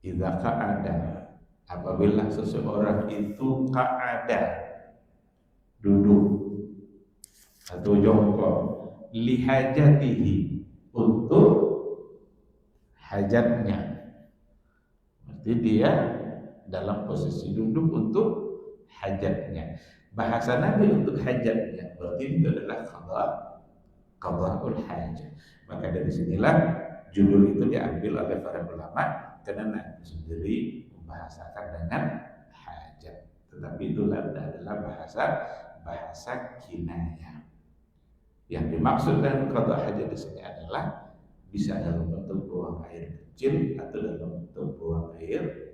Idza qa'ada, apabila seseorang itu qa'ada, duduk atau jongkok, lihajatihi, untuk hajatnya. Berarti dia dalam posisi duduk untuk hajatnya. Bahasa Nabi untuk hajatnya berarti itu adalah qada'ul hajat. Maka dari sinilah judul itu diambil oleh para ulama, karena Nabi sendiri membahasakan dengan hajat. Tetapi itu adalah bahasa kinayah. Yang dimaksud dengan qada' hajat di sini adalah bisa dalam bentuk buang air kecil atau dalam bentuk buang air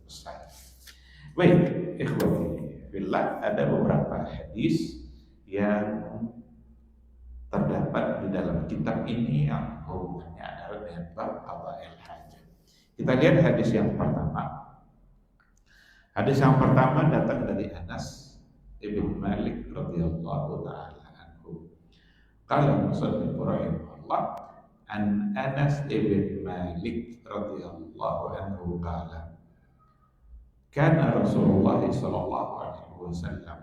besar. Baik, ikhwati fillah, ada beberapa hadis yang terdapat di dalam kitab ini yang hubungannya adalah dengan bab qada'il hajat. Kita lihat hadis yang pertama. Hadis yang pertama datang dari Anas ibn Malik radhiyallahu taala anhu. Qala musannif rahimahullah, an Anas ibn Malik radhiyallahu anhu qala, kana Rasulullah sallallahu alaihi wasallam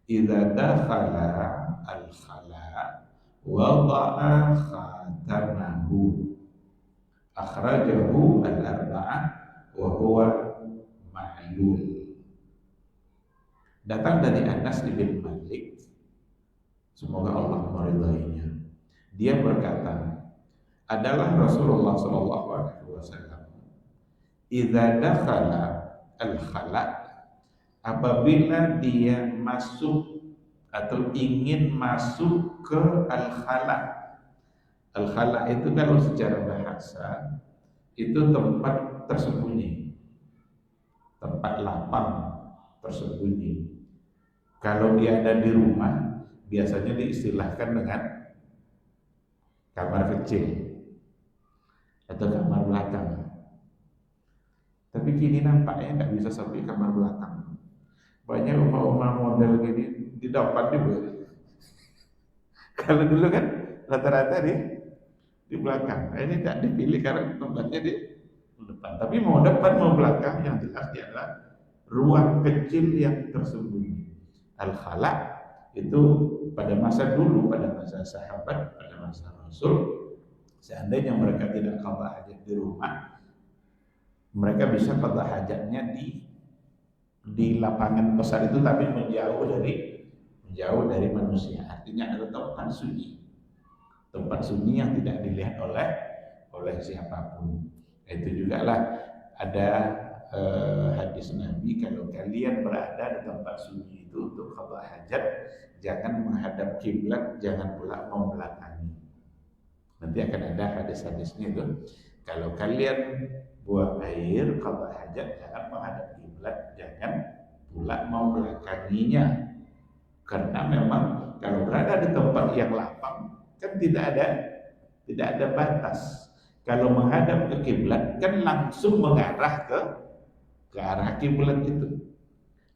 idza dakhala al-khala wada'a khatamahu akhrajahu al-arba'ah wa huwa ma'lul. Datang dari Anas bin Malik, semoga Allah meridainya. Dia berkata, adalah Rasulullah sallallahu alaihi wasallam idza dakhala al-khala, apabila dia masuk atau ingin masuk ke al-khala. Al-khala itu kalau secara bahasa itu tempat tersembunyi, tempat lapang tersembunyi. Kalau dia ada di rumah, biasanya diistilahkan dengan kamar kecil atau kamar belakang. Tapi kini nampaknya nggak bisa sampai kamar belakang. Banyak rumah-rumah model gini di depan juga. Kalau dulu kan rata-rata di belakang. Nah, ini tidak dipilih karena tempatnya di depan. Tapi mau depan mau belakang, yang jelas dia adalah ruang kecil yang tersembunyi. Al-khala itu pada masa dulu, pada masa sahabat, pada masa Rasul, seandainya mereka tidak qada hajat di rumah, mereka bisa qada hajatnya di lapangan besar itu, tapi menjauh dari manusia. Artinya adalah tempat sunyi yang tidak dilihat oleh siapapun. Itu juga lah ada hadis Nabi, kalau kalian berada di tempat sunyi itu untuk qada hajat, jangan menghadap kiblat, jangan pula membelakangi. Nanti akan ada hadis-hadisnya itu. Kalau kalian buang air qada hajat, jangan menghadap kiblat, jangan pula membelakanginya. Karena memang kalau berada di tempat yang lapang kan tidak ada batas. Kalau menghadap ke kiblat kan langsung mengarah ke arah kiblat itu.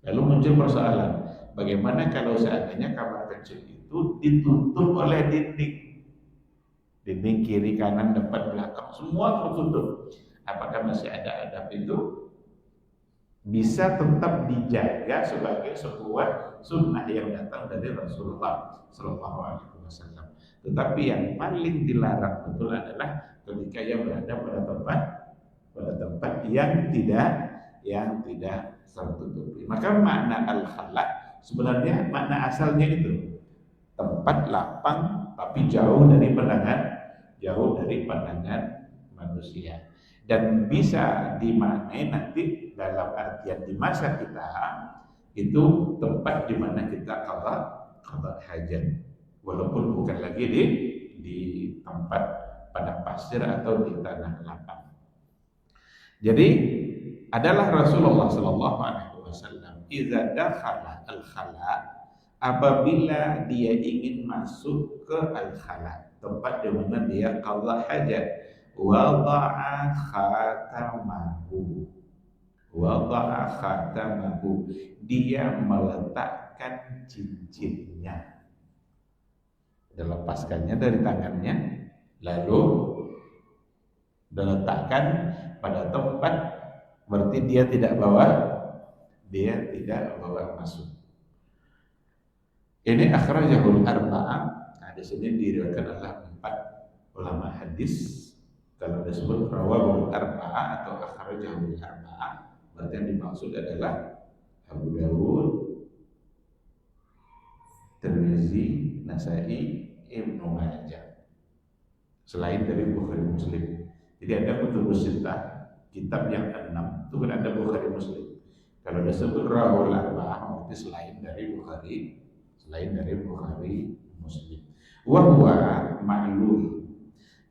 Lalu muncul persoalan, bagaimana kalau seandainya kamar kecil itu ditutup oleh dinding kiri, kanan, depan, belakang, semua tertutup? Apakah masih ada adab itu? Bisa tetap dijaga sebagai sebuah sunnah yang datang dari Rasulullah Sallallahu Alaihi Wasallam. Tetapi yang paling dilarang betul adalah ketika ia berada pada tempat yang tidak tertutupi. Maka makna al-khala sebenarnya makna asalnya itu tempat lapang tapi jauh dari pandangan manusia. Dan bisa dimaknai nanti dalam artian di masa kita itu tempat di mana kita qada hajat, walaupun bukan lagi di tempat padang pasir atau di tanah lapang. Jadi adalah Rasulullah sallallahu alaihi wasallam idza dakhala al-khala, apabila dia ingin masuk ke al-khala, tempat di mana dia qada hajat, wada'a khatamahu, dia meletakkan cincinnya, dilepaskannya dari tangannya, lalu diletakkan pada tempat, berarti dia tidak bawa masuk. Ini akhrajahul arba'ah. Nah, di sini diriwayatkan oleh 4 ulama hadis. Kalau disebut rawahul arba'ah atau akhrajahul arba'ah, berarti yang dimaksud adalah Abu Dawud, Tirmizi, Nasa'i, Ibnu Majah. Selain dari Bukhari Muslim. Jadi ada kutubus sittah, kitab yang 6 itu kan ada Bukhari Muslim. Kalau disebut rawahul arba'ah, berarti selain dari Bukhari Muslim. Wa huwa ma'lul.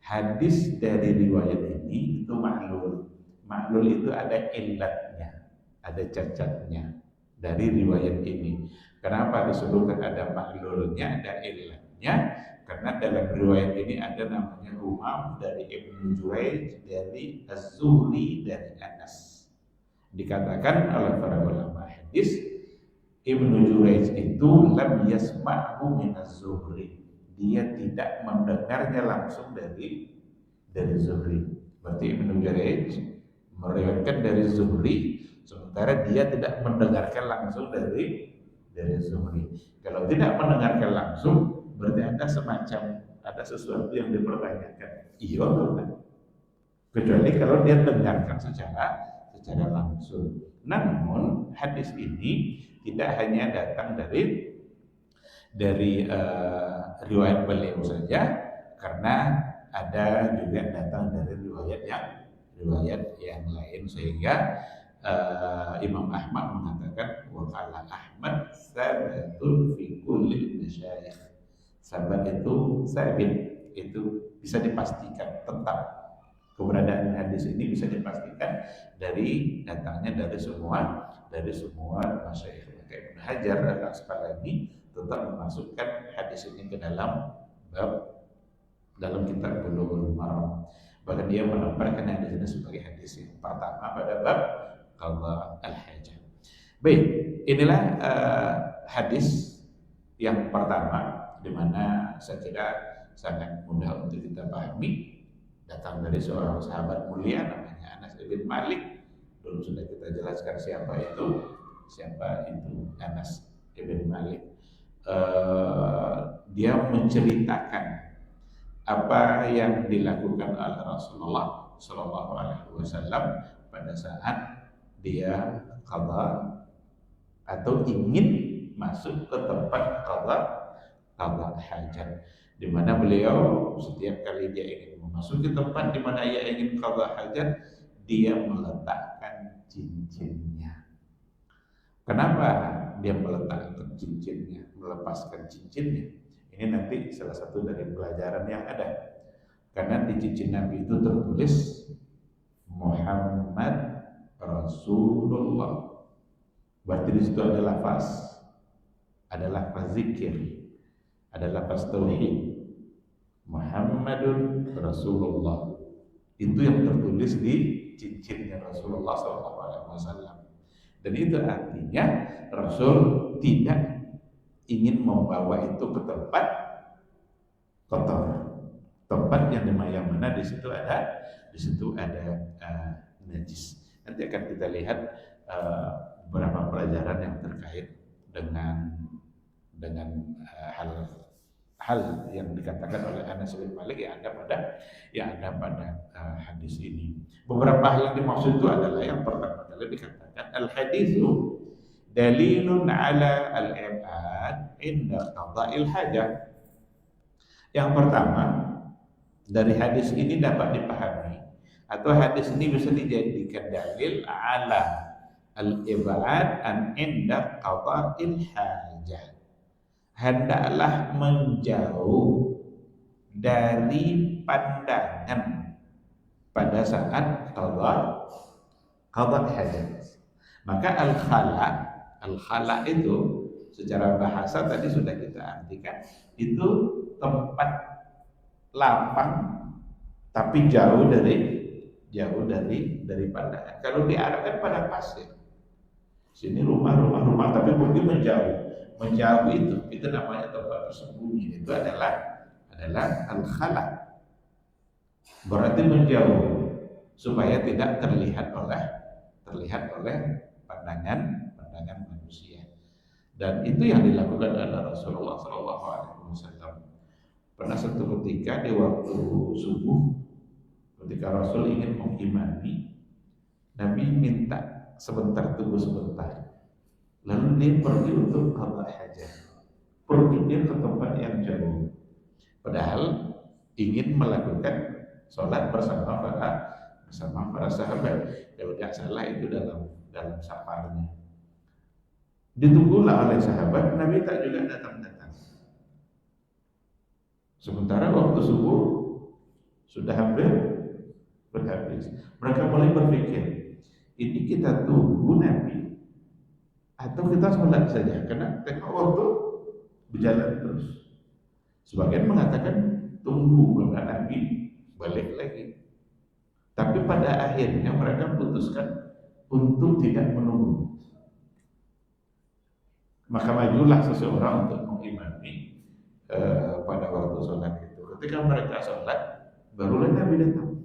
Hadis dari riwayat ini itu ma'lul. Ma'lul itu ada illatnya, ada cacatnya dari riwayat ini. Kenapa disebutkan ada ma'lulnya, ada illatnya? Karena dalam riwayat ini ada namanya Umam dari Ibnu Jurayj, dari Az-Zuhri, dari Anas. Dikatakan oleh para ulama hadis, Ibnu Jurayj itu lam yasma'hu min Az-Zuhri. Dia tidak mendengarnya langsung dari Zuhri. Berarti Ibnu Jurayj meriwayatkan dari Zuhri, sementara dia tidak mendengarkan langsung dari Zuhri. Kalau tidak mendengarkan langsung, berarti ada sesuatu yang dipertanyakan. Iya atau tidak? Kecuali kalau dia dengarkan secara langsung. Namun hadis ini tidak hanya datang dari riwayat beliau saja, karena ada juga datang dari riwayat yang lain, sehingga Imam Ahmad mengatakan wa qala Ahmad sabatun fi kulli masyayikh. Sabat itu sabit, itu bisa dipastikan, tetap keberadaan hadis ini bisa dipastikan dari datangnya dari semua masyayikh. Maka Ibnu Hajar Al-Asqalani tetap memasukkan hadis ini ke dalam kitab Bulughul Maram. Bahkan dia menempatkan hadis ini sebagai hadis yang pertama pada bab qada al-hajah. Baik, inilah hadis yang pertama, di mana saya kira sangat mudah untuk kita pahami, datang dari seorang sahabat mulia namanya Anas bin Malik. Dulu sudah kita jelaskan siapa itu Anas bin Malik. Dia menceritakan apa yang dilakukan oleh Rasulullah Shallallahu Alaihi Wasallam pada saat dia qada atau ingin masuk ke tempat qada hajat, di mana beliau setiap kali dia ingin memasuki tempat di mana ia ingin qada hajat, dia meletakkan cincinnya. Kenapa dia meletakkan cincinnya, melepaskan cincinnya? Ini nanti salah satu dari pelajaran yang ada. Karena di cincin Nabi itu tertulis Muhammad Rasulullah. Berarti di situ ada lafaz zikir, ada lafaz tauhid. Muhammadun Rasulullah. Itu yang tertulis di cincinnya Rasulullah SAW. Dan itu artinya Rasul tidak ingin membawa itu ke tempat kotor, tempat yang mana di situ ada najis. Nanti akan kita lihat beberapa pelajaran yang terkait dengan hal yang dikatakan oleh Anas bin Malik yang ada pada hadis ini. Beberapa hal yang dimaksud itu adalah yang pertama kali dikatakan al-haditsu dalilun ala al-ibad inda qada'il hajah. Yang pertama, dari hadis ini dapat dipahami atau hadis ini bisa dijadikan dalil ala al-ibad an inda qada'il hajah. Hendaklah menjauh dari pandangan pada saat qada hajat. Maka al-khala itu secara bahasa tadi sudah kita artikan, itu tempat lapang tapi jauh dari pandangan. Kalau diarahkan pada pasir, sini rumah tapi mungkin menjauh itu namanya tempat tersembunyi. Itu adalah al-khala, berarti menjauh. supaya tidak terlihat oleh pandangan manusia. Dan itu yang dilakukan oleh Rasulullah SAW. Pernah satu ketika di waktu subuh, ketika Rasul ingin mengimami, Nabi minta tunggu sebentar. Lalu dia pergi untuk qada hajat. Pergi dia ke tempat yang jauh. Padahal ingin melakukan sholat bersama para sahabat. Kalau tidak salah itu dalam safarnya. Ditunggulah oleh sahabat, Nabi tak juga datang-datang. Sementara waktu subuh sudah hampir berhabis. Mereka mulai berpikir, ini kita tunggu Nabi atau kita sholat saja? Karena tengok waktu berjalan terus. Sebagian mengatakan tunggu karena Nabi balik lagi. Tapi pada akhirnya mereka putuskan untuk tidak menunggu. Maka majulah seseorang untuk mengimami pada waktu sholat itu. Ketika mereka sholat, barulah Nabi datang.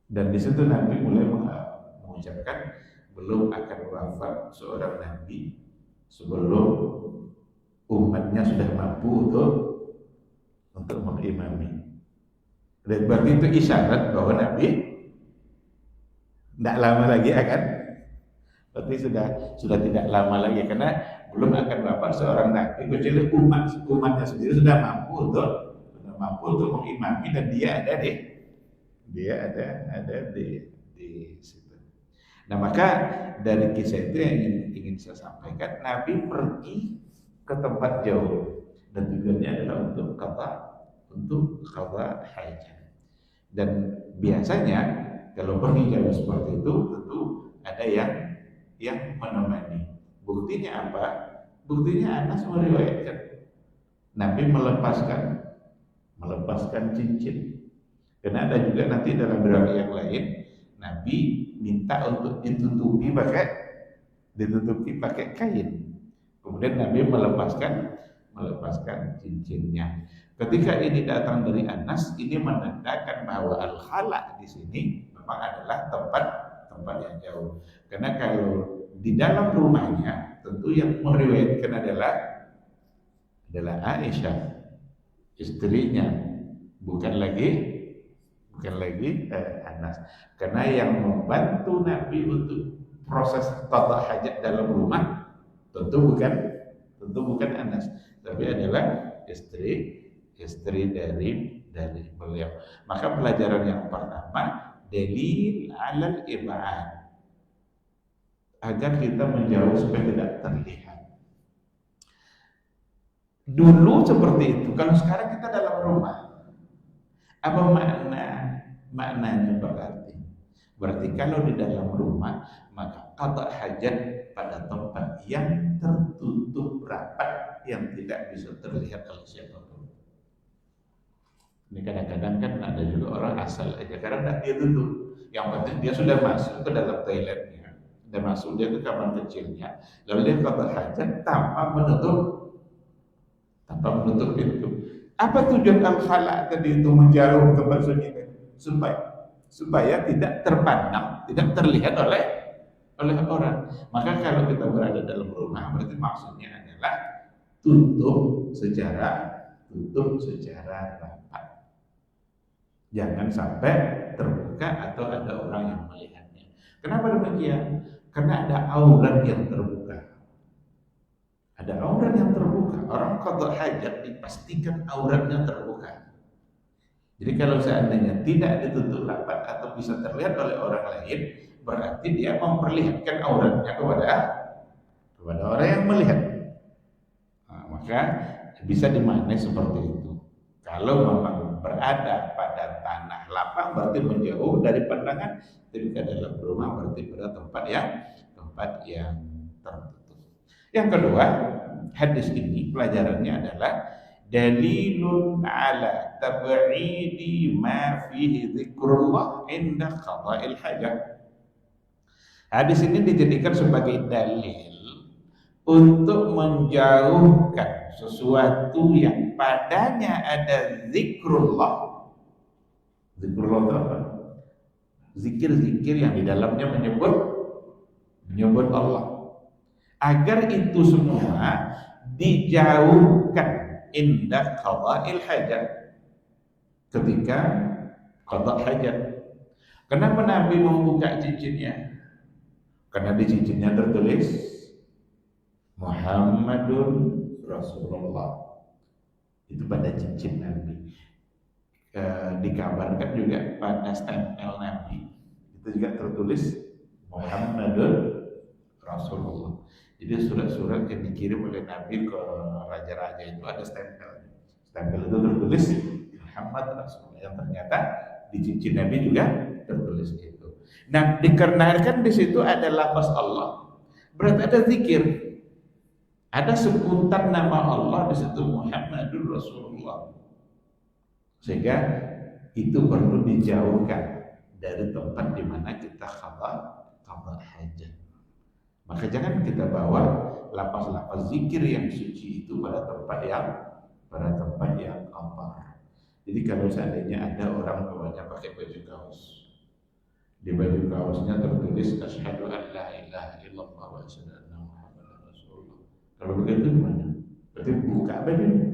Dan di situ Nabi mulai mengucapkan, belum akan wafat seorang Nabi sebelum umatnya sudah mampu untuk mengimami. Dan berarti itu isyarat bahwa Nabi tidak lama lagi akan, berarti sudah tidak lama lagi, karena belum akan wafat seorang Nabi kecuali umatnya sendiri sudah mampu untuk mengimami, dan dia ada di situ. Nah, maka dari kisah itu yang ingin saya sampaikan, Nabi pergi ke tempat jauh dan tujuannya adalah untuk qada hajat. Dan biasanya kalau pergi jauh seperti itu tentu ada yang menemani. Buktinya apa? Buktinya Anas meriwayatkan Nabi melepaskan cincin. Karena ada juga nanti dalam riwayat yang lain Nabi minta untuk ditutupi pakai kain. Kemudian Nabi melepaskan cincinnya. Ketika ini datang dari Anas, ini menandakan bahwa al-khala di sini memang adalah tempat yang jauh. Karena kalau di dalam rumahnya, tentu yang meriwayatkan adalah Aisyah, istrinya, bukan lagi Anas. Karena yang membantu Nabi untuk proses qada hajat dalam rumah tentu bukan Anas, tapi adalah istri dari beliau. Maka pelajaran yang pertama, dalil alal ib'ad, agar kita menjauh supaya tidak terlihat. Dulu seperti itu. Kalau sekarang kita dalam rumah, apa maknanya berarti kalau di dalam rumah, maka qada hajat pada tempat yang tertutup rapat, yang tidak bisa terlihat oleh siapapun. Ini kadang-kadang kan ada juga orang asal aja, karena dia tutup. Yang penting dia sudah masuk ke dalam toiletnya, sudah masuk dia ke kamar kecilnya, lalu dia qada hajat tanpa menutup pintu. Apa tujuan al-khala tadi itu, menjauh tempat sunyi supaya tidak terpandang, tidak terlihat oleh orang. Maka kalau kita berada dalam rumah, berarti maksudnya adalah tutup secara rapat. Jangan sampai terbuka atau ada orang yang melihatnya. Kenapa demikian? Karena ada aurat yang terbuka. Ada aurat yang terbuka. Orang qada hajat dipastikan auratnya terbuka. Jadi kalau seandainya tidak ditutup rapat atau bisa terlihat oleh orang lain, berarti dia memperlihatkan auratnya kepada orang yang melihat. Nah, maka bisa dimaknai seperti itu. Kalau memang berada pada tanah lapang, berarti menjauh dari pandangan. Ketika dalam rumah, berarti pada tempat yang tertutup. Yang kedua, hadis ini pelajarannya adalah dalilun ala tab'idi ma fihi dzikrullah inda qada'il hajat. Hadis ini dijadikan sebagai dalil untuk menjauhkan sesuatu yang padanya ada zikrullah. Zikrullah itu apa? zikir-zikir yang di dalamnya menyebut Allah, agar itu semua dijauhkan indah qada'il hajat, ketika qada' hajat. Kenapa Nabi membuka cincinnya? Karena di cincinnya tertulis Muhammadun Rasulullah. Itu pada cincin Nabi. Dikabarkan juga pada stempel Nabi itu juga tertulis Muhammadun Rasulullah. Jadi surat-surat yang dikirim oleh Nabi ke raja-raja itu ada stempel. Stempel itu tertulis Muhammad Rasulullah, yang ternyata di cincin Nabi juga tertulis itu. Nah, dikarenakan di situ ada lafaz Allah, berarti ada zikir, ada sebutan nama Allah di situ Muhammadur Rasulullah, sehingga itu perlu dijauhkan dari tempat di mana kita qada hajat. Maka jangan kita bawa lafaz-lafaz zikir yang suci itu pada tempat yang kotor. Jadi kalau seandainya ada orang bawanya pakai baju kaos, di baju kaosnya tertulis asyhadu an la ilaha illallah wa asyhadu anna muhammadar rasulullah. Kalau begitu gimana? Berarti buka bajunya.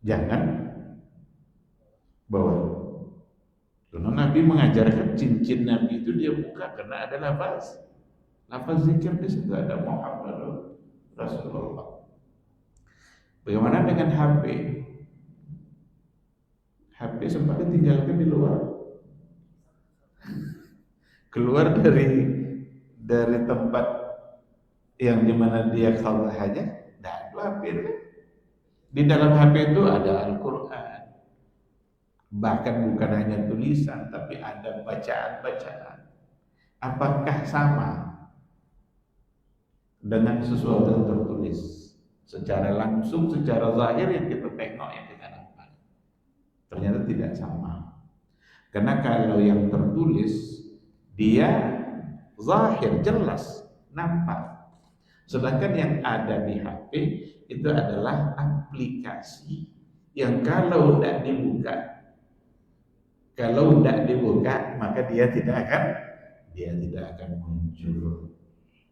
Jangan bawa. Karena Nabi mengajarkan cincin Nabi itu dia buka karena ada lafaz zikir di situ, ada Muhammadur Rasulullah. Bagaimana dengan HP? HP sempat ditinggalkan di luar. Keluar dari tempat yang dimana dia qada hajat, nah itu HP itu. Di dalam HP itu ada Al-Quran, bahkan bukan hanya tulisan, tapi ada bacaan-bacaan. Apakah sama dengan sesuatu yang tertulis secara langsung, secara zahir yang kita tengok yang kita nampak? Ternyata tidak sama. Karena kalau yang tertulis dia zahir, jelas, nampak. Sedangkan yang ada di HP itu adalah aplikasi yang kalau tidak dibuka maka dia tidak akan muncul.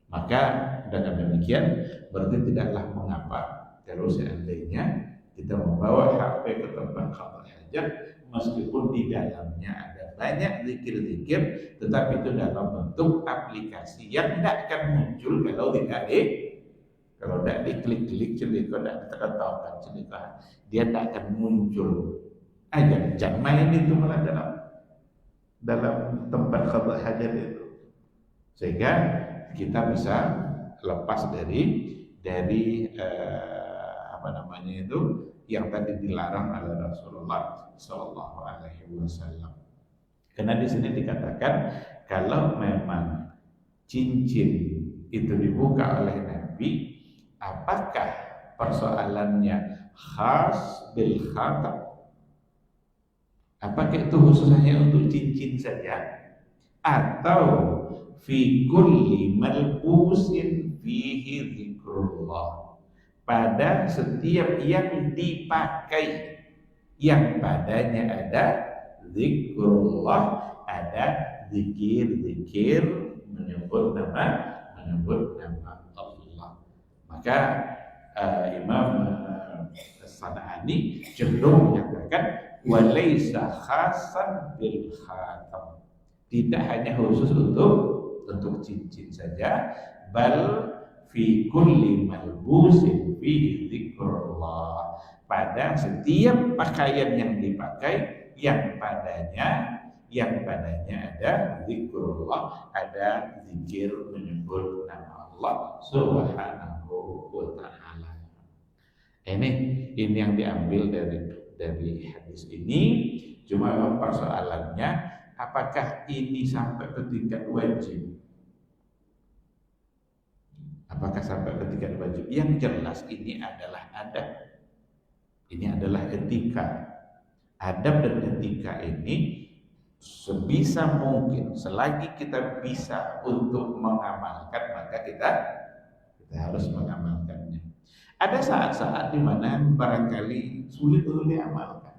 Maka dengan demikian berarti tidaklah mengapa kalau seandainya kita membawa HP ke tempat qada hajat, meskipun di dalamnya ada banyak zikir-zikir, tetapi itu dalam bentuk aplikasi yang tidak akan muncul kalau tidak diklik-klik celika, tidak ditekan celika, dia tidak akan muncul. Jangan main itu malah dalam tempat qada hajat itu, sehingga kita bisa lepas dari yang tadi dilarang oleh Rasulullah Sallallahu Alaihi Wasallam. Karena di sini dikatakan kalau memang cincin itu dibuka oleh Nabi, apakah persoalannya khas bil khatam? Apakah itu khusus hanya untuk cincin saja, atau fi kulli malbusin fihi zikrullah, pada setiap yang dipakai yang padanya ada zikrullah, ada zikir-zikir menyebut nama Allah. Maka Imam As-San'ani cenderung menyatakan walaysa khasan bil khatam, tidak hanya khusus untuk cincin saja, bal fi kulli malbusin fihi zikrullah, pada setiap pakaian yang dipakai yang padanya ada zikrullah, ada zikir menyebut nama Allah Subhanahu wa ta'ala. Ini yang diambil dari hadis ini. Cuma persoalannya, apakah ini sampai ke tingkat wajib? Apakah sampai ke tingkat wajib? Yang jelas ini adalah adab. Ini adalah etika. Adab dan etika ini sebisa mungkin, selagi kita bisa untuk mengamalkan, maka kita harus mengamalkannya. Ada saat-saat di mana barangkali sulit untuk diamalkan.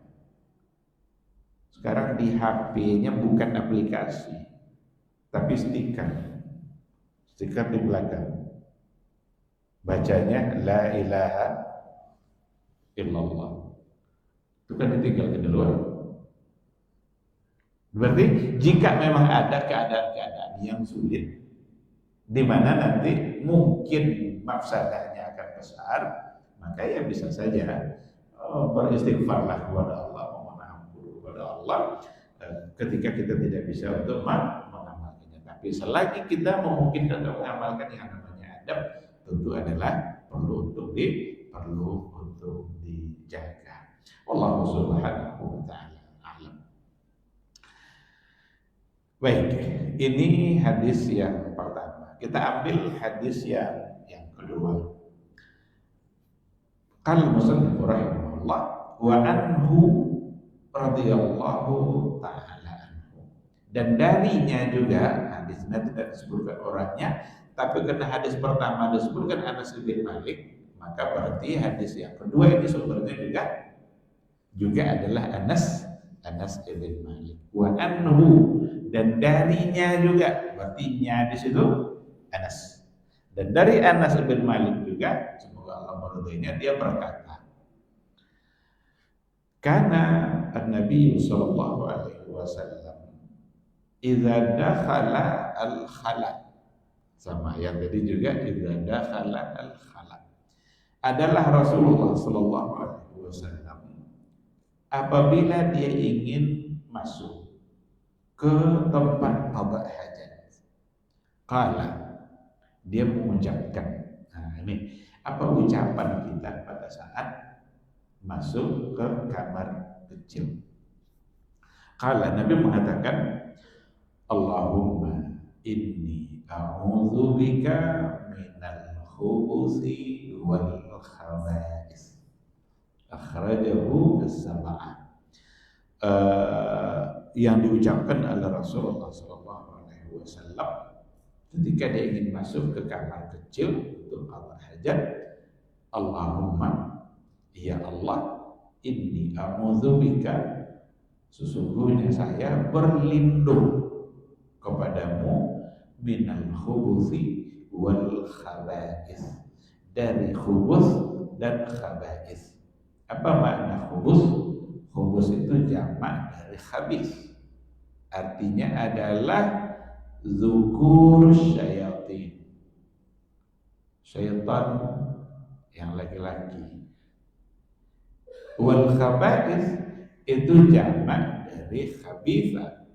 Sekarang di HP-nya bukan aplikasi, tapi stiker. Stiker di belakang. Bacanya la ilaha illallah. Itu kan ditinggal ke luar. Berarti jika memang ada keadaan-keadaan yang sulit, di mana nanti mungkin mafsadahnya akan besar, maka ya bisa saja beristighfarlah kepada Allah, memohon ampun kepada Allah ketika kita tidak bisa untuk mengamalkannya. Tapi selagi kita memungkinkan untuk mengamalkan yang namanya adab, tentu adalah perlu untuk dijaga. Wallahu subhanahu wa ta'ala a'lam. Baik, ini hadis yang pertama. Kita ambil hadis yang kedua. Qala musannif rahimahullah wa anhu radhiyallahu ta'ala anhu. Dan darinya juga, hadisnya tidak disebutkan orangnya, tapi karena hadis pertama disebutkan Anas bin Malik, maka berarti hadis yang kedua ini sumbernya juga adalah Anas bin Malik. Wa anhu, dan darinya juga, berarti nya di situ Anas. Dan dari Anas bin Malik juga, semoga Allah meridainya, dia berkata, karena Nabi sallallahu alaihi wasallam idza dakhala al-khala, sama yang tadi juga idza dakhala al-khala, adalah Rasulullah sallallahu alaihi wasallam apabila dia ingin masuk ke tempat qada hajat, qala, dia mengucapkan. Nah, ini apa ucapan kita pada saat masuk ke kamar kecil? Qala, Nabi mengatakan, Allahumma inni a'udzubika minal khubuthi wal khaba'is. Akhrajahu as-sab'ah. Yang diucapkan oleh Rasulullah SAW ketika dia ingin masuk ke kamar kecil untuk qada hajat, Allahumma, ya Allah, inni a'udzubika, sesungguhnya saya berlindung kepadamu, minal khubuthi wal khaba'is, dari khubus dan khaba'is. Apa makna khubus? Khubus itu jamak dari khabis, artinya adalah zukur syayatin, syaitan yang laki-laki. Wal khaba'is itu jamak dari khabitha.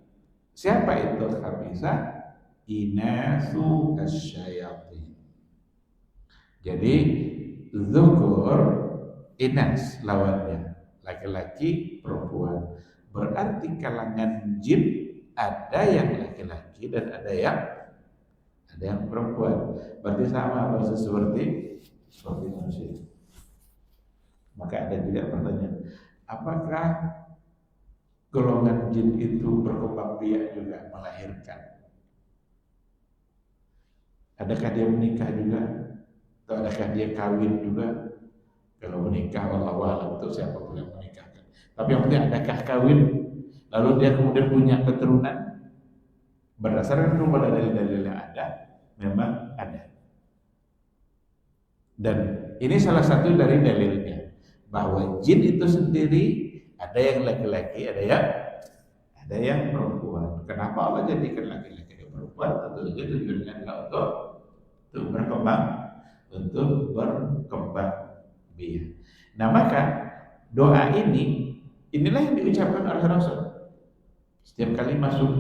Siapa itu khabitha? Inasu asyayatin. Jadi zukur, inas lawannya, laki-laki, perempuan. Berarti kalangan jin ada yang laki-laki dan ada yang perempuan. Berarti sama persis seperti manusia. Maka ada juga pertanyaan, apakah golongan jin itu berkembang biak juga melahirkan? Adakah dia menikah juga? Atau adakah dia kawin juga? Kalau menikah, wallahu a'lam, untuk siapa pun yang menikahkan. Tapi yang penting adakah kawin, lalu dia kemudian punya keturunan? Berdasarkan kepada dalil-dalil yang ada, memang ada. Dan ini salah satu dari dalilnya, bahwa jin itu sendiri ada yang laki-laki, ada yang perempuan. Kenapa Allah jadikan laki-laki dan perempuan? Tentu saja tujuannya adalah untuk berkembang biak. Nah, maka doa inilah yang diucapkan oleh Rasul setiap kali masuk.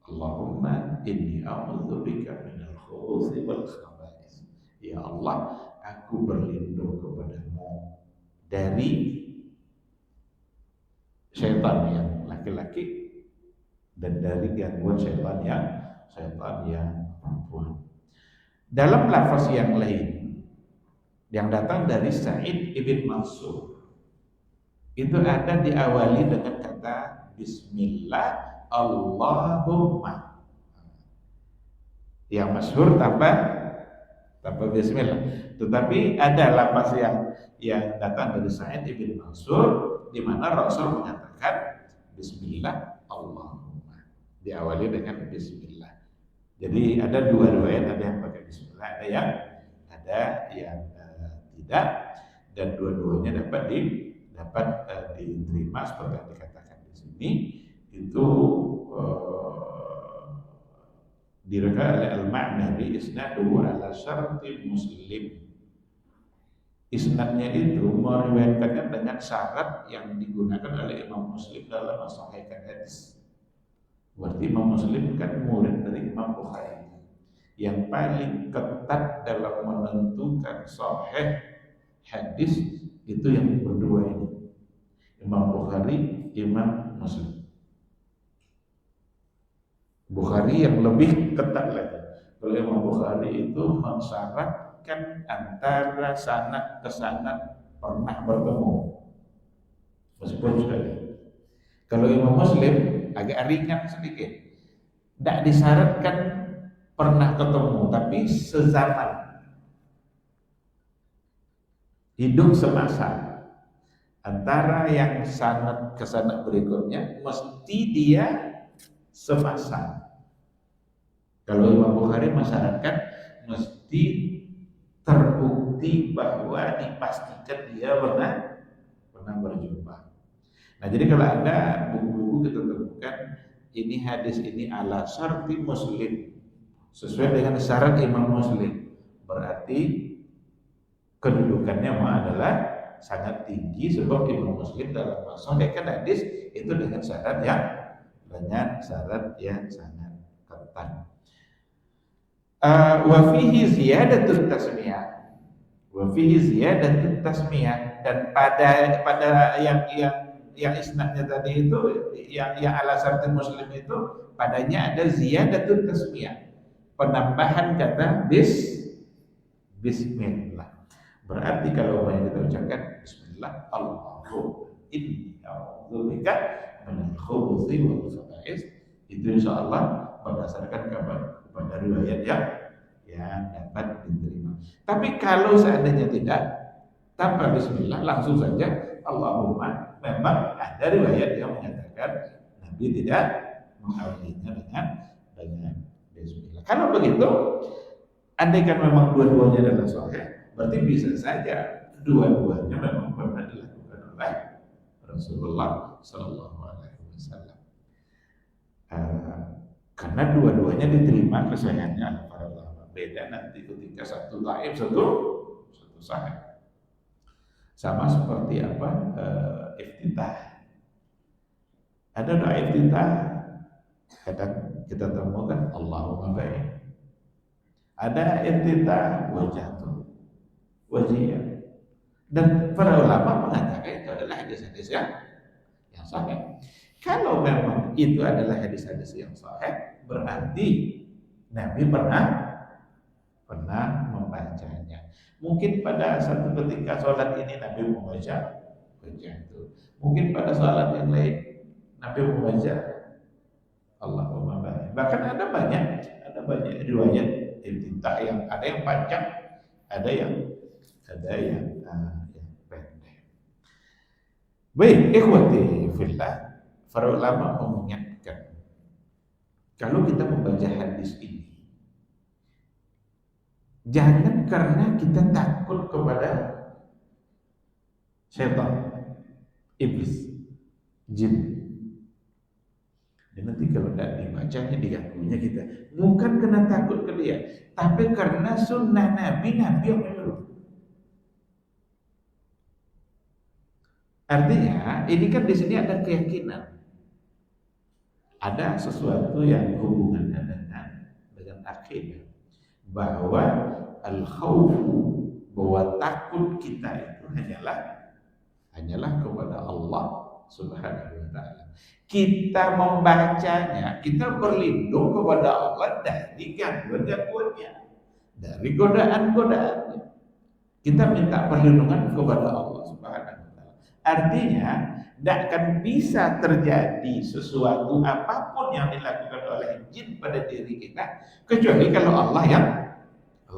Allahumma inni a'udzubika minal khubuthi wal khaba'is. Ya Allah, aku berlindung kepadamu dari syaitan yang laki-laki dan dari gangguan syaitan yang perempuan. Dalam lafaz yang lain yang datang dari Sa'id ibn Mansur, itu ada diawali dengan kata Bismillah Allahumma. Yang masyhur tanpa Bismillah. Tetapi ada lafaz yang datang dari Sa'id ibn Mansur di mana Rasul mengatakan Bismillah Allahumma. Diawali dengan Bismillah. Jadi ada dua riwayat, ada yang pakai Bismillah, ada yang tidak, dan dua-duanya dapat diterima seperti yang dikatakan di sini. Itu diriwayatkan oleh Al-Ma'nawi isnaduhu ala syarti Muslim. Isnadnya itu meriwayatkannya dengan syarat yang digunakan oleh Imam Muslim dalam mensahihkan hadis. Berarti Imam Muslim kan murid dari Imam Bukhari. Yang paling ketat dalam menentukan sahih hadis itu yang berdua ini, Imam Bukhari, Imam Muslim. Bukhari yang lebih ketat lagi. Kalau Imam Bukhari itu mensyaratkan antara sanad ke sanad pernah bertemu, meskipun sudah. Kalau Imam Muslim agak ringan sedikit, tidak disyaratkan pernah ketemu, tapi sezaman, hidup semasa. Antara yang sanad ke sanad berikutnya mesti dia semasa. Kalau Imam Bukhari mensyaratkan mesti terbukti bahwa dipastikan dia pernah berjumpa. Nah, jadi kalau ada buku-buku kita temukan ini hadis ini ala syarti Muslim, sesuai dengan syarat Imam Muslim, berarti kedudukannya adalah sangat tinggi, sebab Imam Muslim dalam mensahihkan hadis itu dengan syarat yang sangat ketat. Wa fihi ziyadatut tasmiyah. Wa fihi ziyadatut tasmiyah, dan pada yang isnadnya tadi itu yang ala syarti Muslim itu padanya ada ziyadatut tasmiyah, penambahan kata bismillah. Berarti kalau yang kita ucapkan Bismillah Allahu inni a'udzubika minal khubuthi wal khaba'is, itu insyaallah berdasarkan kepada riwayat yang dapat diterima. Tapi kalau seandainya tidak, tanpa Bismillah langsung saja Allahumma, memang ada riwayat yang menyatakan Nabi tidak mengawalinya dengan Bismillah. Kalau begitu, andaikan memang dua-duanya adalah sahih, berarti bisa saja dua-duanya memang pernah dilakukan oleh Rasulullah Sallallahu Alaihi Wasallam. Karena dua-duanya diterima kesayangannya oleh para ulama. Beda nanti ketika satu dhaif, satu sahih. Sama seperti apa iftitah. Ada doa iftitah, kadang kita temukan Allahumma baik. Ada iftitah wajiyah. Dan para ulama mengatakan itu adalah hadis-hadis yang sahih. Kalau memang itu adalah hadis-hadis yang sahih, berarti Nabi pernah membacanya. Mungkin pada satu ketika sholat ini Nabi membaca itu. Mungkin pada sholat yang lain Nabi membaca Allahumma barik. Bahkan ada banyak riwayat iftitah yang ada yang panjang, ada yang pendek. Baik, ikhwati fillah, para ulama mengingatkan kalau kita membaca hadis ini, jangan karena kita takut kepada syaitan, iblis, jin. Dan nanti kalau tidak dibacanya diganggunya kita, bukan karena takut ke dia, tapi karena sunnah Nabi yang menyuruh. Artinya, ini kan di sini ada keyakinan, ada sesuatu yang hubungannya dengan akidah, bahwa al-khawfu, bahwa takut kita itu hanyalah kepada Allah Subhanahu wa ta'ala. Kita membacanya, kita berlindung kepada Allah dari gangguan-gangguannya, dari godaan-godaannya. Kita minta perlindungan kepada Allah Subhanahu wa ta'ala. Artinya, tidak akan bisa terjadi sesuatu apapun yang dilakukan oleh jin pada diri kita, kecuali kalau Allah yang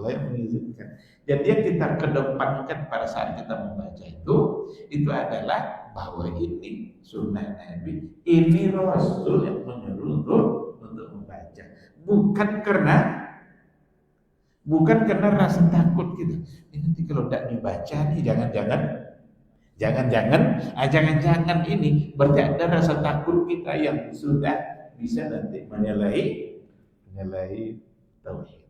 mengizinkan. Jadi yang kita kedepankan pada saat kita membaca itu adalah bahwa ini sunnah Nabi, ini Rasul yang menyuruh untuk membaca. Bukan karena rasa takut gitu. Ini nanti kalau tidak dibaca nih, jangan-jangan ini berarti ada rasa takut kita yang sudah bisa nanti menyalahi tauhid.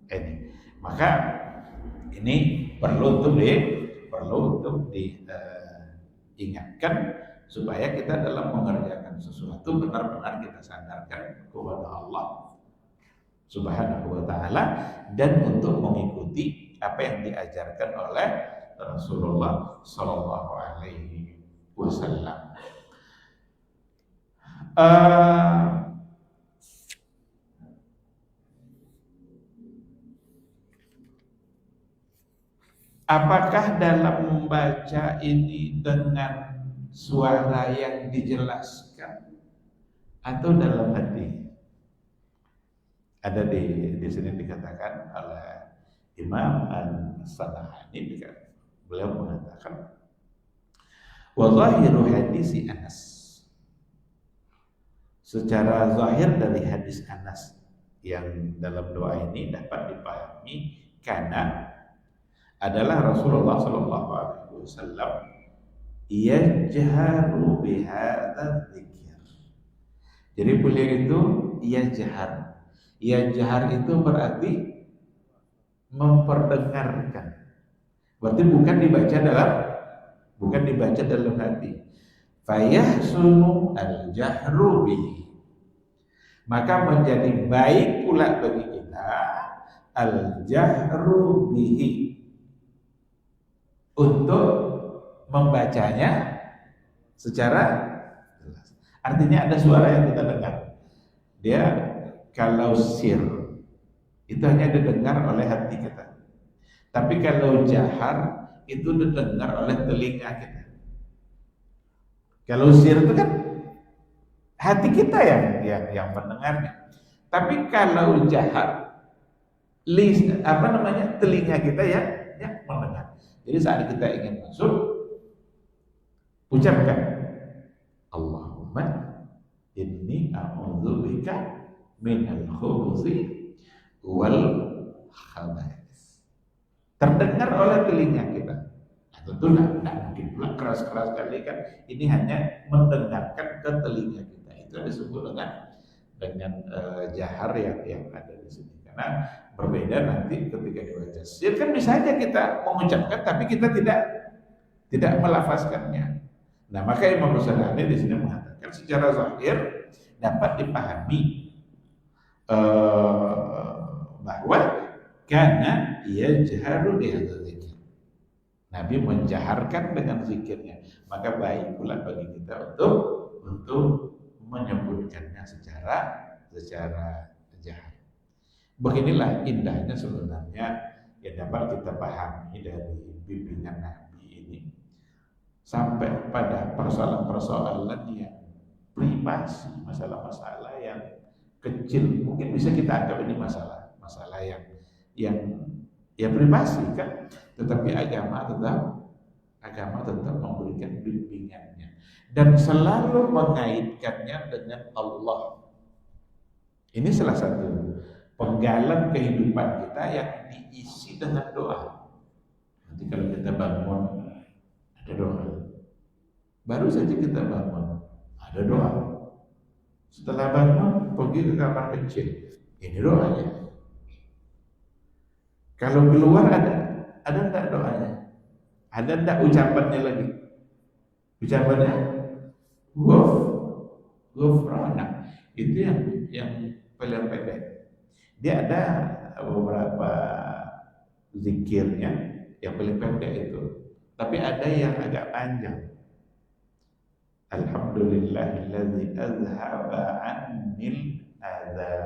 Ini maka ini perlu untuk diingatkan supaya kita dalam mengerjakan sesuatu benar-benar kita sandarkan kepada Allah Subhanahu wa taala dan untuk mengikuti apa yang diajarkan oleh Rasulullah sallallahu alaihi wasallam. Apakah dalam membaca ini dengan suara yang dijelaskan atau dalam hati? Ada di sini dikatakan oleh Imam As-San'ani, beliau mengatakan wa zahiru hadisi Anas, secara zahir dari hadis Anas yang dalam doa ini dapat dipahami karena adalah Rasulullah sallallahu alaihi wasallam yajharu bihadza dzikr. Jadi beliau itu yajhar. Yajhar itu berarti memperdengarkan. Berarti bukan dibaca dalam hati. Fayahsunu al-jahru bihi. Maka menjadi baik pula bagi kita al-jahru bihi, untuk membacanya secara jelas. Artinya ada suara yang kita dengar. Dia kalau sir itu hanya didengar oleh hati kita. Tapi kalau jahar itu didengar oleh telinga kita. Kalau sir itu kan hati kita yang mendengarnya. Tapi kalau jahar telinga kita yang mendengar. Jadi saat kita ingin masuk, ucapkan Allahumma inni a'udzubika minal khubuthi wal khaba'is. Terdengar oleh telinga kita. Tentu tidak mungkin pula keras-keras sekali kan. Ini hanya mendengarkan ke telinga kita. Itu disebut dengan jahar yang ada di sini. Karena berbeda nanti ketika dibaca sir, kan bisa saja kita mengucapkan tapi kita tidak melafazkannya. Nah, maka Imam Ghazali di sini mengatakan secara zahir dapat dipahami bahwa karena ia jaharu bihadza dzikr. Nabi menjaharkan dengan zikirnya, maka baik pula bagi kita untuk menyebutkannya secara jahar. Beginilah indahnya sebenarnya yang dapat kita pahami dari bimbingan Nabi ini sampai pada persoalan-persoalan yang privasi, masalah-masalah yang kecil, mungkin bisa kita anggap ini masalah yang privasi kan, tetapi agama tetap memberikan bimbingannya dan selalu mengaitkannya dengan Allah. Ini salah satu penggalan kehidupan kita yang diisi dengan doa. Nanti kalau kita bangun ada doa. Baru saja kita bangun ada doa. Setelah bangun pergi ke kamar kecil, ini doanya. Kalau keluar ada enggak doanya? Ada enggak ucapannya lagi? Ucapannya ghufrana. Itu yang paling pendek. Dia ada beberapa zikirnya yang paling pendek itu, tapi ada yang agak panjang. Alhamdulillahilladzi azhaba 'annil adza.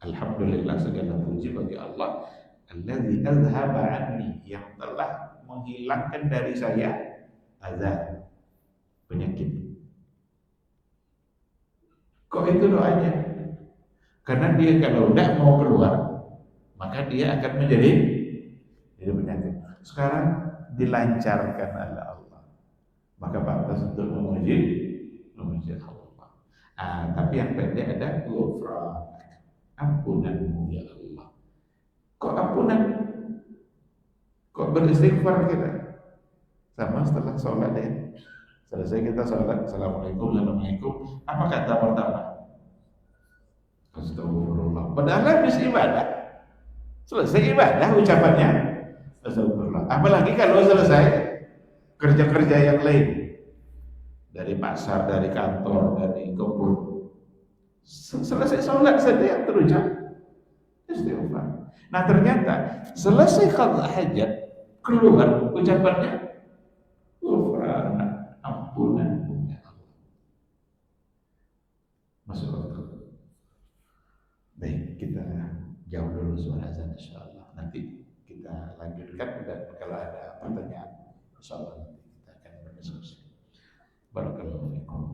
Alhamdulillah, segala puji bagi Allah alladzi azhaba 'anni, yang telah menghilangkan dari saya adza, penyakit. Kok itu doanya? Karena dia kalau tidak mau keluar, maka dia akan menjadi penyakit. Sekarang dilancarkan oleh Allah, maka pantas untuk memuji Allah. Tapi yang pendek ada ghufran, ampunanmu ya Allah. Kok ampunan? Kok beristighfar kita? Sama setelah sholat ya. Selesai kita sholat, assalamualaikum, assalamualaikum. Apa kata pertama? Astagfirullah. Padahal habis ibadah. Selesai ibadah ucapannya astagfirullah. Apalagi kalau selesai kerja-kerja yang lain. Dari pasar, dari kantor, dari kebun. Selesai sholat saja yang terucap istighfar. Nah ternyata selesai qada hajat keluar ucapannya ghufrana, ampunanmu ya Allah. Masuk waktu. Baik, kita jauh dulu suara azan insyaallah. Nanti kita lanjutkan dan kalau ada pertanyaan insyaallah nanti kita akan berdiskusi. Barakallahu fiikum.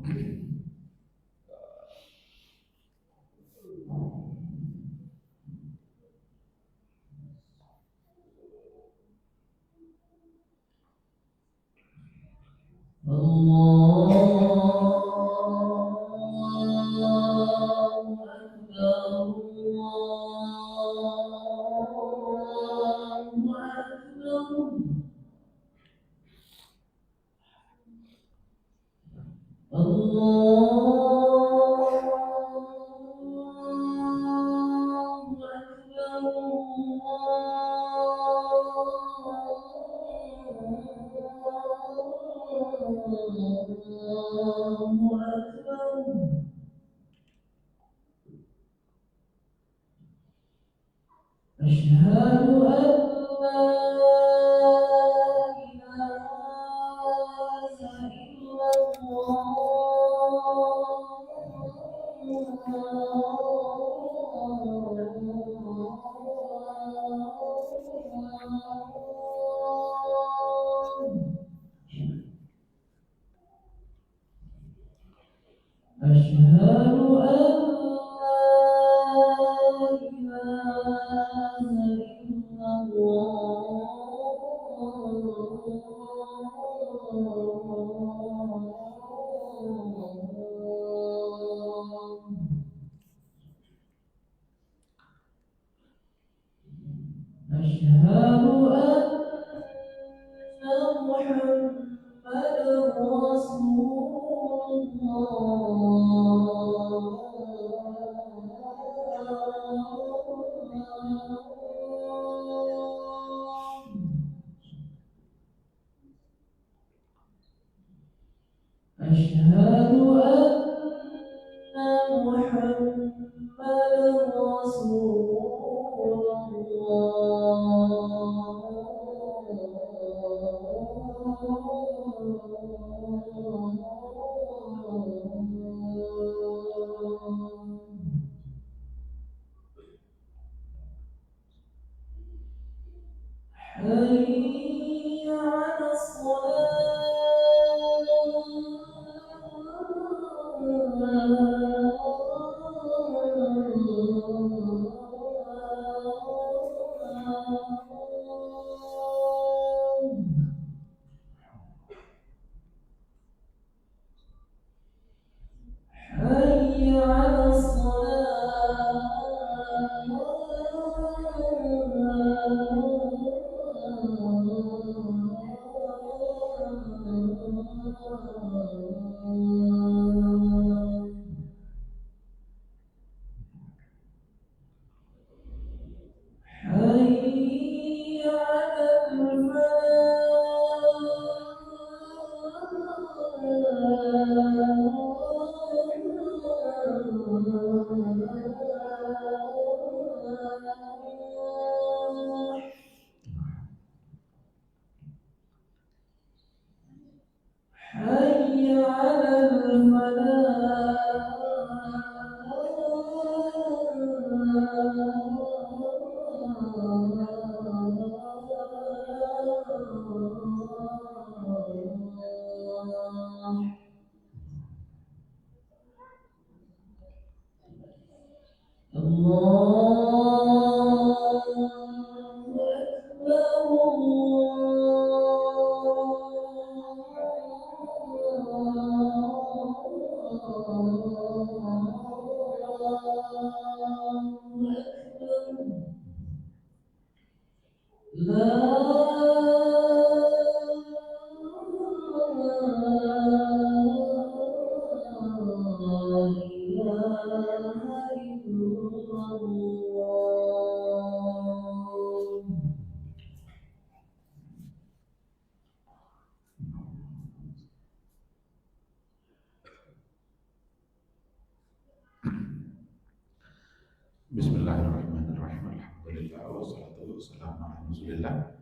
Bismillahirrahmanirrahim. Alhamdulillah wassalatu wassalamu ala Rasulillah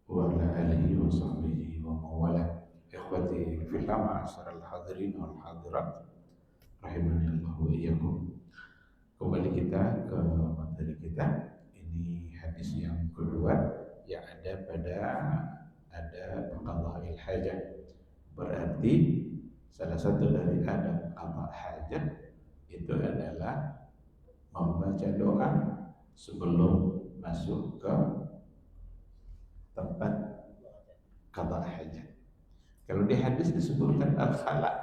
wa ala alihi wa sahbihi wa mawala. Ikhwati fillah, ma'asyiral hadirin wal hadirat, rahimani Allah wa iyyakum. Kembali kita ke materi kita. Ini hadis yang kedua yang ada pada qada'il hajat. Berarti salah satu dari adab qada' hajat itu adalah membaca doa sebelum masuk ke tempat qada' hajat. Kalau di hadis disebutkan al-khala'.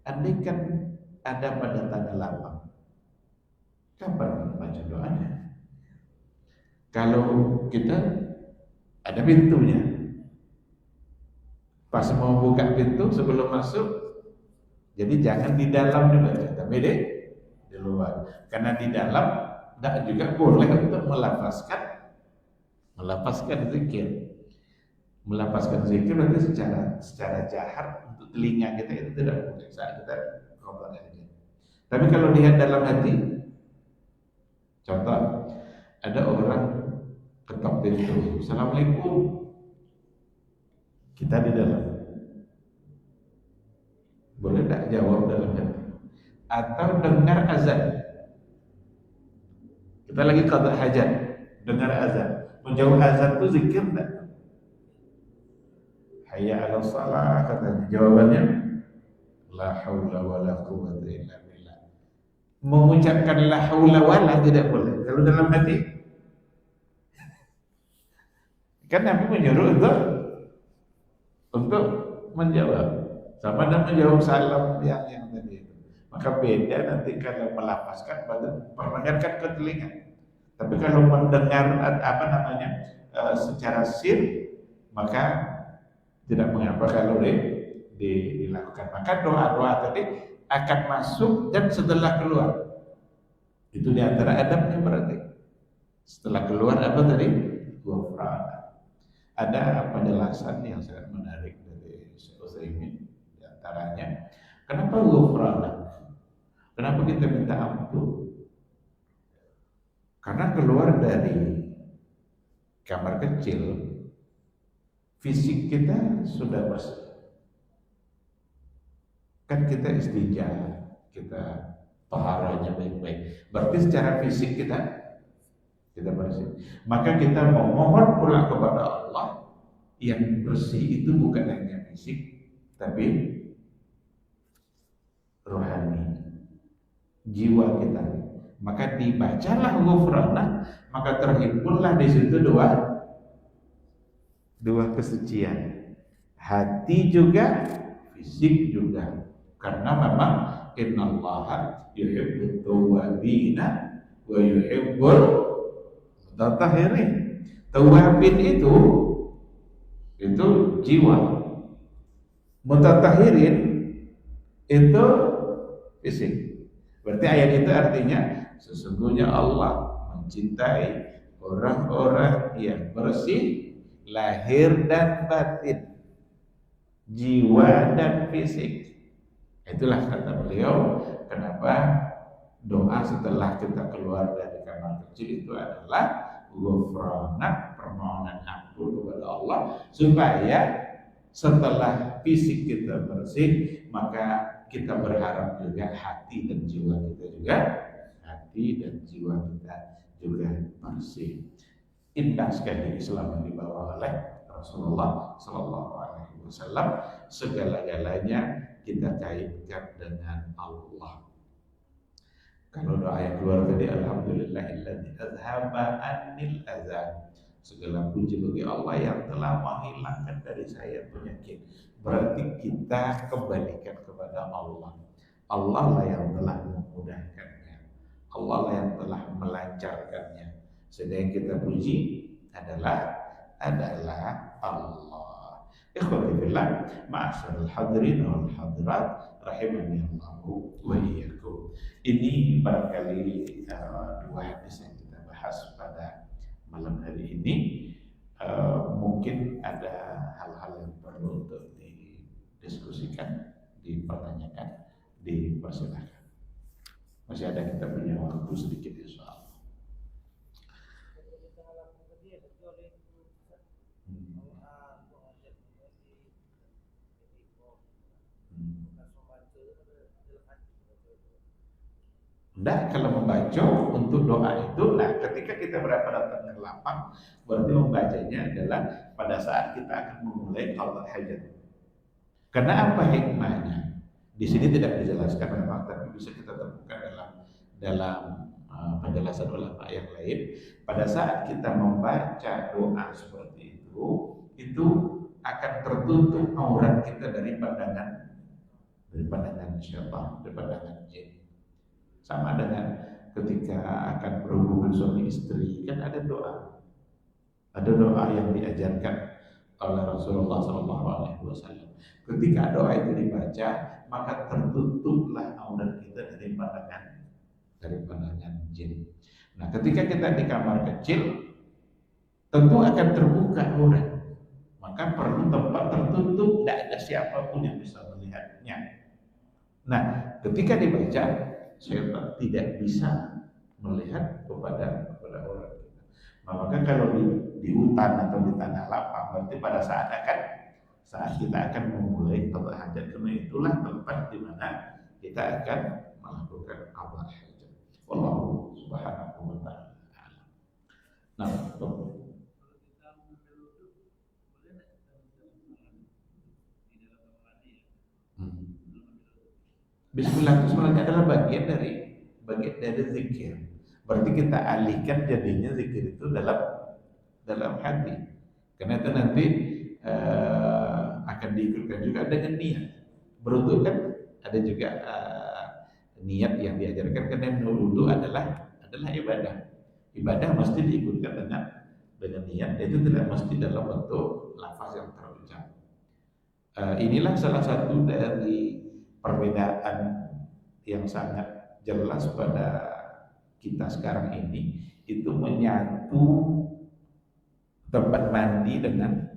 Andaikan ada pada tanah lapang, kapan membaca doanya? Kalau kita ada pintunya, pas mau buka pintu sebelum masuk, jadi jangan di dalam dibaca, tapi di luar. Karena di dalam tidak juga boleh untuk melafazkan zikir. Melafazkan zikir berarti secara jahar untuk telinga kita itu tidak boleh saat kita qada' hajat. Tapi kalau lihat dalam hati, contoh, ada orang ketok pintu, Assalamualaikum, kita di dalam, boleh tak jawab dalam hati? Atau dengar azan, kita lagi qada' hajat, dengar azan, menjawab azan itu zikir tak? Hayya 'alas shalah, katanya, jawabannya la haula wala quwwata illa billah. Mengucapkan la haula wala tidak boleh. Kalau dalam hati, kan Nabi menyuruh untuk menjawab, sama dengan menjawab salam yang tadi itu. Maka beda nanti kalau melafazkan, perdengarkan ke telinga. Tapi kalau mendengar secara sir, maka tidak mengapa kalau dilakukan. Maka doa-doa tadi akan masuk dan setelah keluar. Itu di antara adabnya berarti. Setelah keluar apa tadi? Ghufrana. Ada penjelasan yang sangat menarik dari Syekh Utsaimin, di antaranya, kenapa ghufrana? Kenapa kita minta ampun? Karena keluar dari kamar kecil, fisik kita sudah bersih. Kan kita istinja, kita taharanya baik-baik. Berarti secara fisik kita bersih. Maka kita memohon pula kepada Allah yang bersih itu bukan hanya fisik, tapi rohani, jiwa kita. Maka dibacalah ghufrana, maka terhimpunlah di situ dua kesucian, hati juga, fisik juga. Karena memang innallaha yuhibbut tawwabina wa yuhibbul mutatahhirin. Tawwabin itu jiwa, mutatahhirin itu fisik. Berarti ayat itu artinya sesungguhnya Allah mencintai orang-orang yang bersih lahir dan batin, jiwa dan fisik. Itulah kata beliau, kenapa doa setelah kita keluar dari kamar kecil itu adalah ghufranak, permohonan ampun kepada Allah, supaya setelah fisik kita bersih, maka kita berharap juga hati dan jiwa kita juga bersih. Indah sekali Islam yang dibawa oleh Rasulullah Sallallahu Alaihi Wasallam. Segala-galanya kita kaitkan dengan Allah. Kalau doa yang keluar tadi, alhamdulillahilladzi azhaba annil adza. Segala puji bagi Allah yang telah menghilangkan dari saya penyakit. berarti kita kembalikan kepada Allah. Allah lah yang telah memudahkannya, Allah lah yang telah melancarkannya. Sedang kita puji adalah Allah. Ikhwati fillah, ma'asyiral hadirin wal hadirat rahimani Allah wa iyyakum. Ini barangkali dua hadis yang kita bahas pada malam hari ini. Mungkin ada hal-hal yang perlu untuk didiskusikan, dipertanyakan, dipersilakan. Masih ada, kita punya waktu sedikit insya Allah. Nah, kalau membaca untuk doa itu, nah ketika kita berapa datang ke lapang, berarti membacanya adalah pada saat kita akan memulai qada hajat. Karena apa hikmahnya? Di sini tidak dijelaskan memang, tapi bisa kita temukan dalam penjelasan ulama yang lain. Pada saat kita membaca doa seperti itu akan tertutup aurat kita dari pandangan syaitan, dari pandangan jin. Sama dengan ketika akan berhubungan suami istri, kan ada doa yang diajarkan oleh Rasulullah SAW. Ketika doa itu dibaca, maka tertutuplah aurat kita dari pandangan jin. Nah, ketika kita di kamar kecil, tentu akan terbuka aurat, maka perlu tempat tertutup, tidak ada siapapun yang bisa melihatnya. Nah, ketika dibaca, syaitan tidak bisa melihat kepada aurat kita. Maka kalau di hutan atau di tanah lapang, berarti pada saat kita akan memulai qada hajat, karena itulah tempat di mana kita akan melakukan qada hajat. Wallahu subhanahu wa ta'ala. Nah, Bismillah itu sebenarnya adalah bagian dari zikir. Berarti kita alihkan jadinya zikir itu dalam hati. Karena itu nanti akan diikutkan juga dengan niat. Berwudu kan ada juga niat yang diajarkan, karena wudu adalah ibadah. Ibadah mesti diikutkan dengan niat. Itu tidak mesti dalam bentuk lafaz yang terucap. Inilah salah satu dari perbedaan yang sangat jelas pada kita sekarang ini, itu menyatu tempat mandi dengan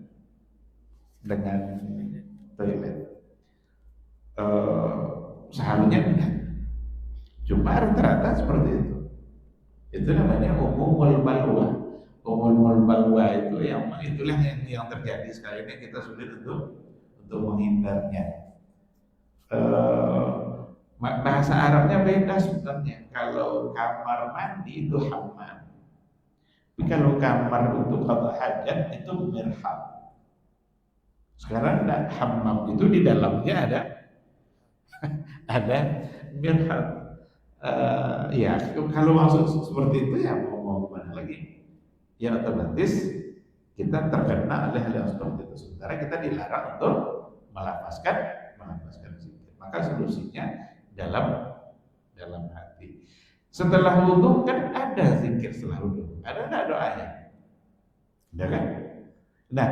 toilet. Seharusnya enggak, cuma rata-rata seperti itu. Itu namanya umumul balwa itu itulah yang terjadi sekarang ini. Kita sulit untuk menghindarnya. Bahasa Arabnya beda sebenarnya. Kalau kamar mandi itu hammam, tapi kalau kamar untuk qada hajat itu mirhab. Sekarang ada hammam, itu di dalamnya ada mirhab. Ya kalau maksud seperti itu, ya mau gimana lagi? Ya otomatis kita terkena oleh hal yang seperti itu. Sementara kita dilarang untuk melafazkan zikir. Maka solusinya dalam hati. Setelah wudu kan ada zikir setelah wudu. Ada enggak doanya? Ada kan? Nah,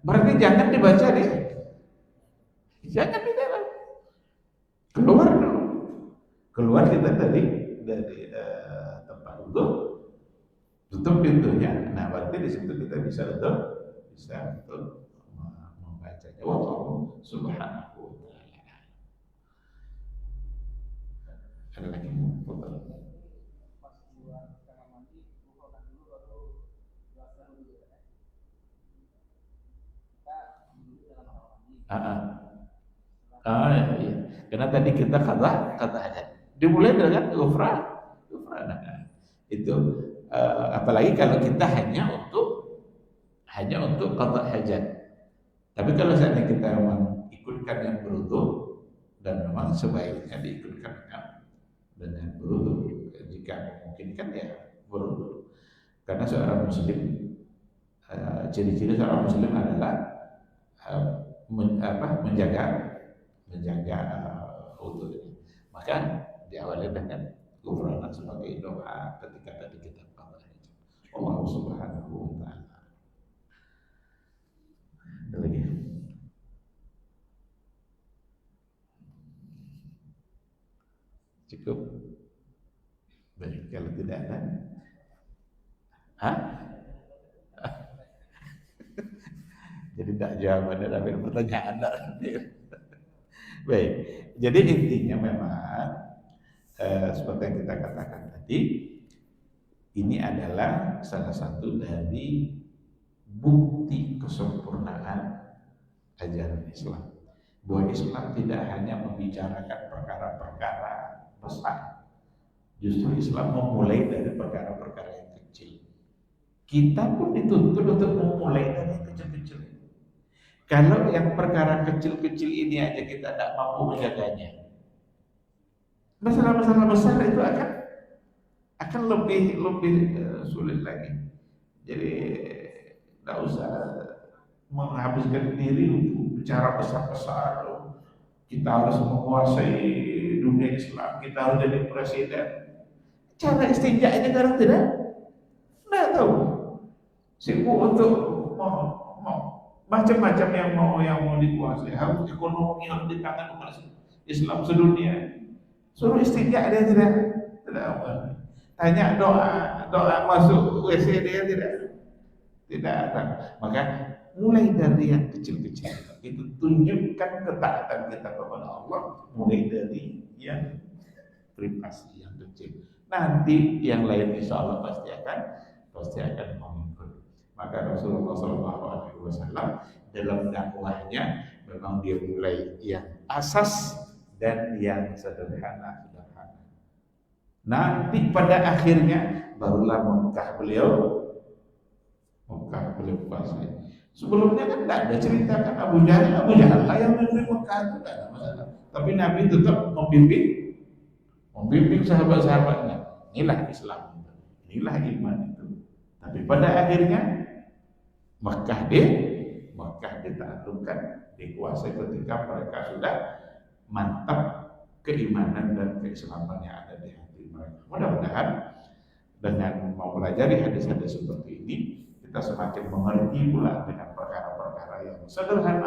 berarti jangan dibaca jangan di dalam. Keluar kita dari tempat wudu, tutup pintunya. Nah, berarti di situ kita bisa untuk membacanya. Wallahu subhanahu wa ta'ala. Ada lagi foto. Iya. Karena tadi kita kata hajat. Dimulai dengan ghufran. Itu apalagi kalau kita hanya untuk qada hajat. Tapi kalau seandainya kita memang ikutkan yang berwudu, dan memang sebaiknya diikutkan dengan berwudu. Jika memungkinkan ya berwudu. Karena seorang muslim, ciri-ciri seorang muslim adalah menjaga utuh ini. Maka diawali dengan kufranan sebagai doa ketika tadi kita bahas. Allah Subhanahu wa taala. Ada lagi. Cukup. Baik, kalau tidak ada. Hah? Jadi tidak jawabannya tapi pertanyaan. Baik, jadi intinya memang seperti yang kita katakan tadi, ini adalah salah satu dari bukti kesempurnaan ajaran Islam. Bahwa Islam tidak hanya membicarakan perkara-perkara besar, justru Islam memulai dari perkara-perkara yang kecil. Kita pun dituntut untuk memulai dari yang kecil-kecil. Kalau yang perkara kecil-kecil ini aja kita tidak mampu menjaganya, masalah-masalah besar itu akan lebih sulit lagi. Jadi tidak usah menghabiskan diri untuk bicara besar-besar. Kita harus menguasai dunia Islam, kita harus jadi presiden. Cara istinja aja sekarang tidak tahu. Sibuk untuk mau macam-macam yang mau dikuasai. Harus ekonomi harus di tangan umat Islam sedunia. Suruh istinja dia tidak apa. Tanya doa masuk WC dia tidak ada. Maka mulai dari yang kecil-kecil itu tunjukkan ketaatan kita kepada Allah, mulai dari yang privasi yang kecil. Nanti yang lain insya Allah pasti akan mengikut. Maka Rasulullah SAW dalam dakwahnya memang dia mulai yang asas dan yang sederhana. Nanti pada akhirnya barulah Mekah beliau kuasai. Sebelumnya kan tidak ada cerita kan Abu Jahal lah yang memimpin Mekah itu tidak ada masalah. Tapi Nabi tetap membimbing sahabat-sahabatnya. Inilah Islam, inilah iman itu. Tapi pada akhirnya Mekah ditaklukkan, dikuasai ketika mereka sudah mantap keimanan dan keislaman yang ada di hati mereka. Mudah-mudahan dengan mau pelajari hadis-hadis seperti ini, kita semakin mengerti pula dengan perkara-perkara yang sederhana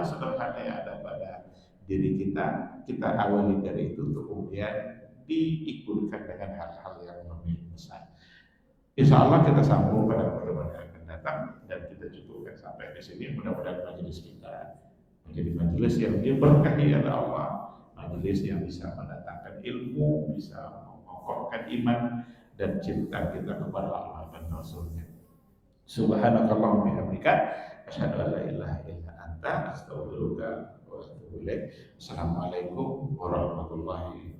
yang ada pada diri kita. Kita awali dari itu untuk kemudian diikutkan dengan hal-hal yang lebih besar. Insya Allah kita sambung pada pertemuan yang akan datang dan kita cukupkan sampai di sini. Mudah-mudahan majelis kita menjadi majelis yang diberkahi oleh Allah, majelis yang bisa mendatangkan ilmu, bisa mengokohkan iman dan cinta kita kepada Allah dan Rasulnya. Subhanakallahumma bihamdika asyhadu an la ilaha illa anta astaghfiruka wa atubu ilaik. Assalamualaikum warahmatullahi wabarakatuh.